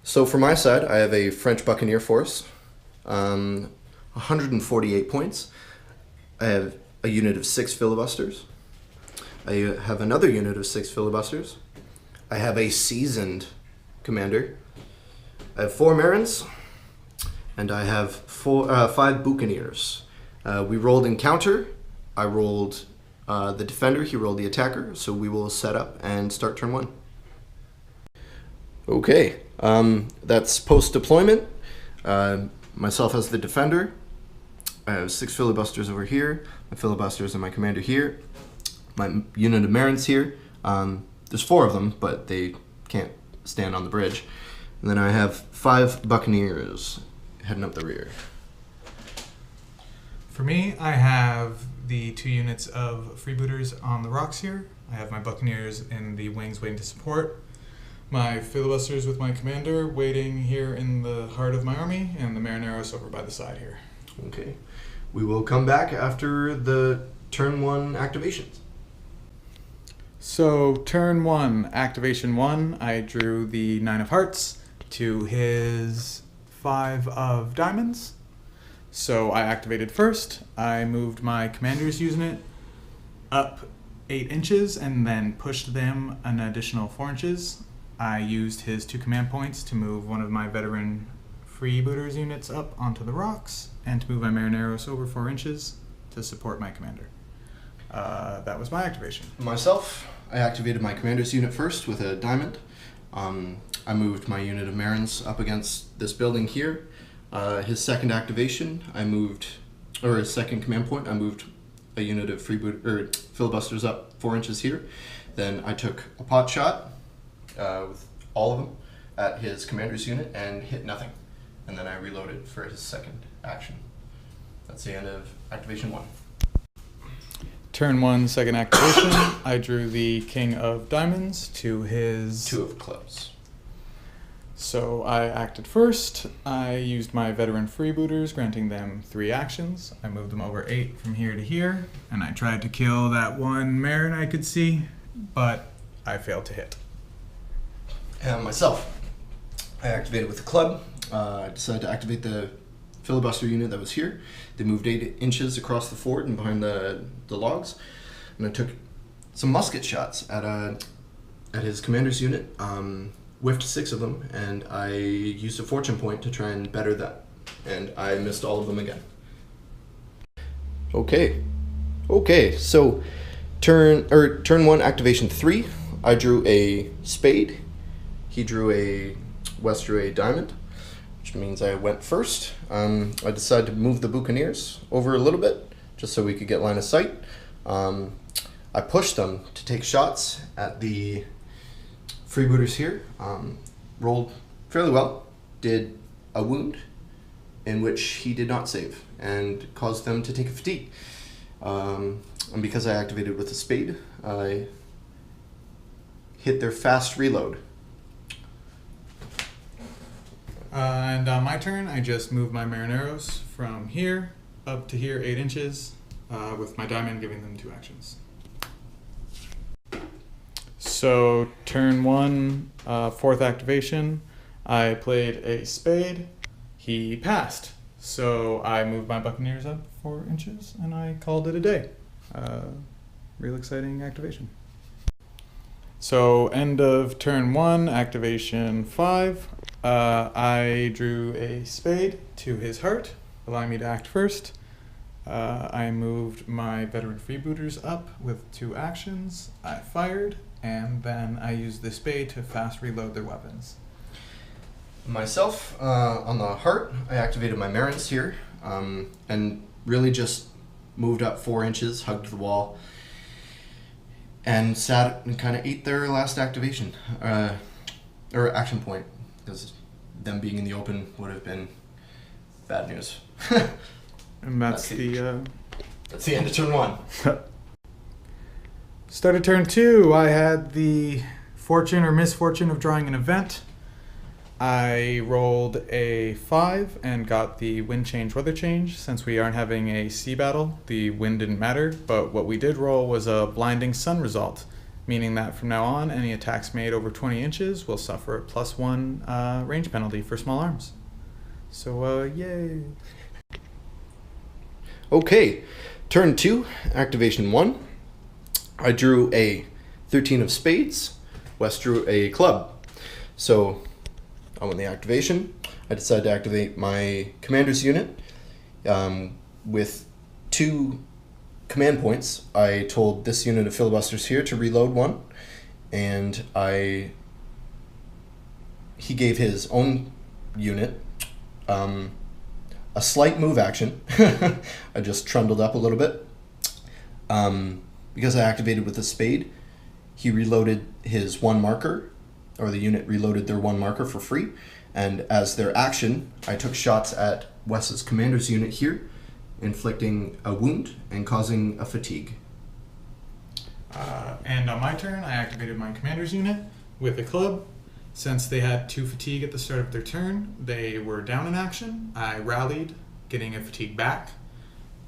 So for my side, I have a French Buccaneer force, 148 points. I have a unit of 6 filibusters. I have another unit of 6 filibusters. I have a seasoned commander. I have 4 Marins, and I have 5 Buccaneers. We rolled encounter. I rolled the defender, he rolled the attacker, so we will set up and start turn 1. Okay, that's post-deployment. Myself as the defender. I have 6 filibusters over here, my filibusters and my commander here, my unit of Marins here. There's 4 of them, but they can't stand on the bridge. And then I have 5 Buccaneers heading up the rear. For me, I have the 2 units of freebooters on the rocks here. I have my Buccaneers in the wings waiting to support, my filibusters with my commander waiting here in the heart of my army, and the Marineros over by the side here. Okay. We will come back after the turn 1 activations. So, turn 1, activation 1, I drew the 9 of hearts to his 5 of diamonds. So I activated first. I moved my commander's unit up 8 inches and then pushed them an additional 4 inches. I used his 2 command points to move one of my veteran freebooters units up onto the rocks and to move my Marineros over 4 inches to support my commander. That was my activation. Myself, I activated my commander's unit first with a diamond. I moved my unit of Marins up against this building here. His second activation, his second command point, I moved a unit of filibusters up 4 inches here. Then I took a pot shot with all of them at his commander's unit and hit nothing. And then I reloaded for his second action. That's the end of activation 1. Turn 1, second activation, I drew the King of Diamonds to his 2 of clubs. So I acted first. I used my veteran freebooters, granting them 3 actions. I moved them over 8 from here to here, and I tried to kill that one Marin I could see, but I failed to hit. And myself, I activated with the club. I decided to activate the filibuster unit that was here. They moved 8 inches across the fort and behind the logs, and I took some musket shots at his commander's unit. Whiffed 6 of them, and I used a fortune point to try and better that, and I missed all of them again. Okay, so turn 1, activation 3, I drew a spade, he drew a diamond, which means I went first. I decided to move the Buccaneers over a little bit, just so we could get line of sight. I pushed them to take shots at the freebooters here. Rolled fairly well, did a wound in which he did not save and caused them to take a fatigue. And because I activated with a spade, I hit their fast reload. And on my turn, I just moved my Marineros from here up to here 8 inches, with my diamond giving them 2 actions. So turn 1, 4th activation, I played a spade. He passed. So I moved my Buccaneers up 4 inches and I called it a day. Real exciting activation. So end of turn 1, activation 5. I drew a spade to his heart, allowing me to act first. I moved my veteran freebooters up with 2 actions. I fired, and then I used the spade to fast reload their weapons. Myself, on the heart, I activated my Marins here, and really just moved up 4 inches, hugged the wall, and sat and kind of ate their last activation, or action point, because them being in the open would have been bad news. And that's the end of turn 1. Started turn 2, I had the fortune or misfortune of drawing an event. I rolled a 5 and got the wind change, weather change. Since we aren't having a sea battle, the wind didn't matter, but what we did roll was a blinding sun result. meaning that from now on, any attacks made over 20 inches will suffer a +1 range penalty for small arms. So, yay! Okay, turn 2, activation 1. I drew a 13 of spades. Wes drew a club. So I won the activation. I decided to activate my commander's unit. With 2 command points, I told this unit of filibusters here to reload 1, and he gave his own unit a slight move action. I just trundled up a little bit. Because I activated with a spade, he reloaded his 1 marker, or the unit reloaded their 1 marker for free, and as their action, I took shots at Wes's commander's unit here, inflicting a wound and causing a fatigue. And on my turn, I activated my commander's unit with a club. Since they had 2 fatigue at the start of their turn, they were down in action. I rallied, getting a fatigue back.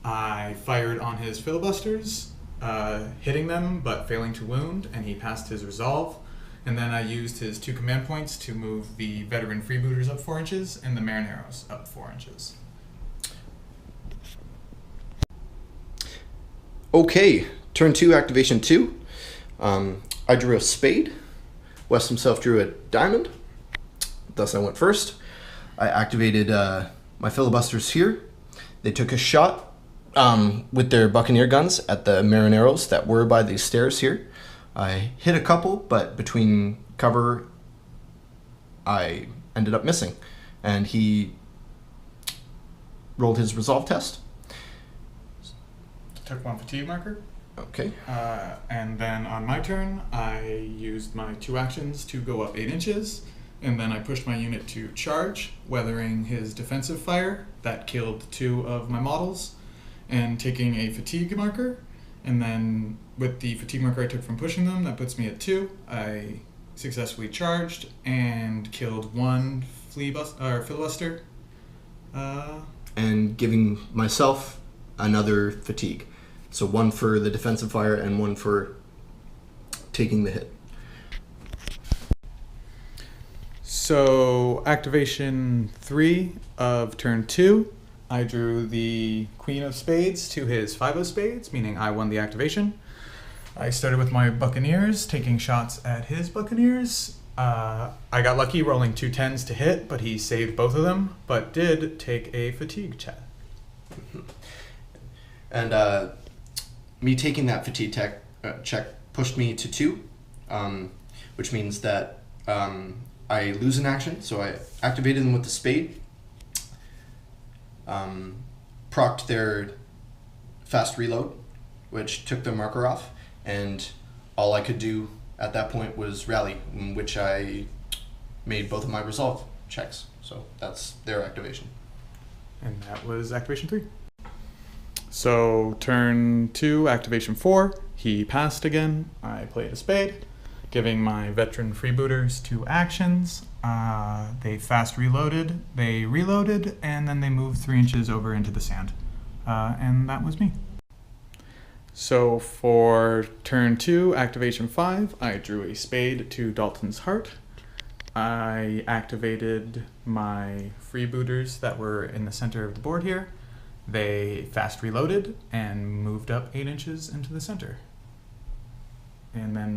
I fired on his filibusters, hitting them but failing to wound, and he passed his resolve. And then I used his 2 command points to move the veteran freebooters up 4 inches and the Marineros up 4 inches. Okay, turn 2, activation 2. I drew a spade. Wes himself drew a diamond. Thus I went first. I activated my filibusters here. They took a shot with their Buccaneer guns at the Marineros that were by these stairs here. I hit a couple, but between cover, I ended up missing. And he rolled his resolve test. Took 1 fatigue marker. Okay. And then on my turn, I used my 2 actions to go up 8 inches. And then I pushed my unit to charge, weathering his defensive fire. That killed 2 of my models. And taking a fatigue marker. And then with the fatigue marker I took from pushing them, that puts me at 2. I successfully charged and killed 1 filibuster. And giving myself another fatigue. So 1 for the defensive fire and 1 for taking the hit. So activation 3 of turn 2. I drew the Queen of Spades to his 5 of Spades, meaning I won the activation. I started with my Buccaneers, taking shots at his Buccaneers. I got lucky rolling 2 10s to hit, but he saved both of them, but did take a fatigue check. And me taking that fatigue check pushed me to 2, which means that I lose an action. So I activated them with the spade. Procced their fast reload, which took their marker off, and all I could do at that point was rally, in which I made both of my resolve checks. So that's their activation. And that was activation 3. So turn 2, activation 4, he passed again. I played a spade, giving my veteran freebooters 2 actions. They fast reloaded, they reloaded, and then they moved 3 inches over into the sand. And that was me. So for turn 2, activation 5, I drew a spade to Dalton's heart. I activated my freebooters that were in the center of the board here. They fast reloaded and moved up 8 inches into the center. And then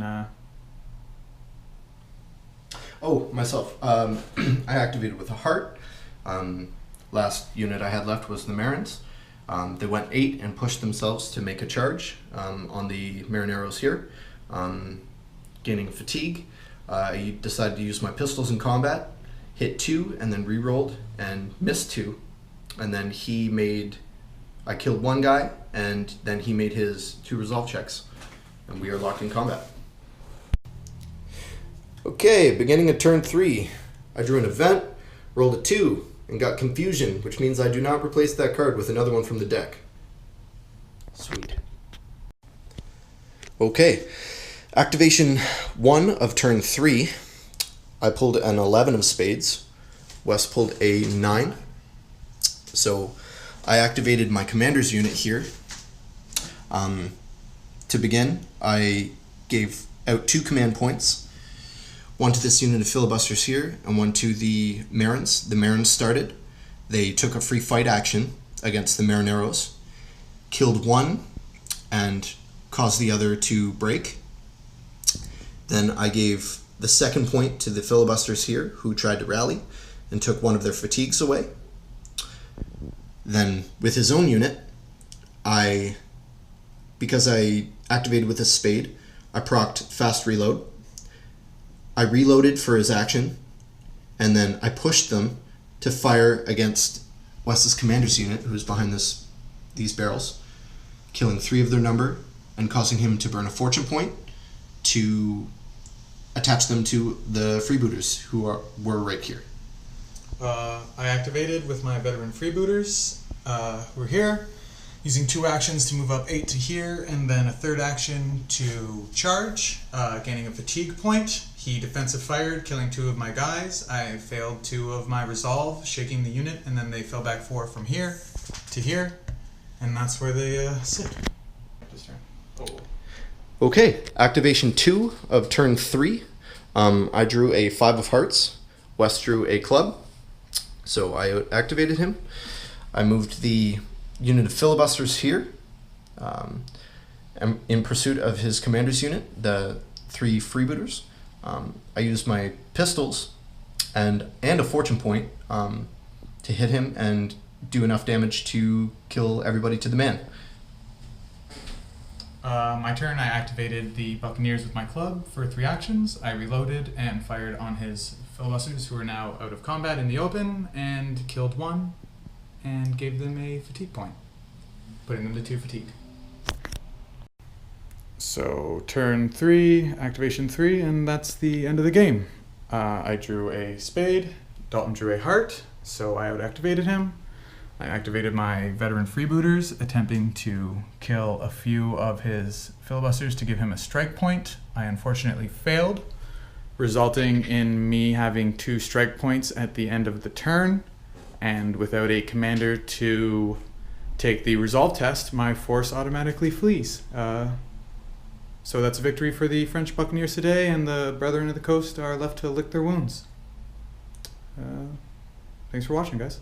myself. I activated with a heart. Last unit I had left was the Marins. They went 8 and pushed themselves to make a charge on the Marineros here, gaining fatigue. I decided to use my pistols in combat, hit 2, and then re-rolled and missed 2. And then I killed 1 guy, and then he made his 2 resolve checks. And we are locked in combat. Okay, beginning of turn 3. I drew an event, rolled a 2, and got confusion, which means I do not replace that card with another one from the deck. Sweet. Okay, activation 1 of turn 3. I pulled an 11 of spades. Wes pulled a 9. So I activated my commander's unit here. To begin, I gave out 2 command points. One to this unit of filibusters here, and one to the Marins. The Marins started. They took a free fight action against the Marineros, killed one, and caused the other to break. Then I gave the second point to the filibusters here, who tried to rally, and took one of their fatigues away. Then, with his own unit, because I activated with a spade, I procced fast reload. I reloaded for his action, and then I pushed them to fire against Wes's commander's unit, who's behind these barrels, killing 3 of their number and causing him to burn a fortune point to attach them to the freebooters who were right here. I activated with my veteran freebooters who are here, using 2 actions to move up 8 to here, and then a 3rd action to charge, gaining a fatigue point. He defensive fired, killing 2 of my guys. I failed 2 of my resolve, shaking the unit, and then they fell back 4 from here to here, and that's where they sit. Okay, activation 2 of turn 3. I drew a 5 of hearts. Wes drew a club, so I activated him. I moved the unit of filibusters here, in pursuit of his commander's unit, the 3 freebooters. I used my pistols and a fortune point to hit him and do enough damage to kill everybody to the man. My turn, I activated the Buccaneers with my club for 3 actions. I reloaded and fired on his filibusters, who are now out of combat in the open, and killed 1 and gave them a fatigue point, putting them to 2 fatigue. So turn 3, activation 3, and that's the end of the game. I drew a spade, Dalton drew a heart, so I out-activated him. I activated my veteran freebooters, attempting to kill a few of his filibusters to give him a strike point. I unfortunately failed, resulting in me having 2 strike points at the end of the turn, and without a commander to take the resolve test, my force automatically flees. So that's a victory for the French Buccaneers today, and the Brethren of the Coast are left to lick their wounds. Thanks for watching, guys.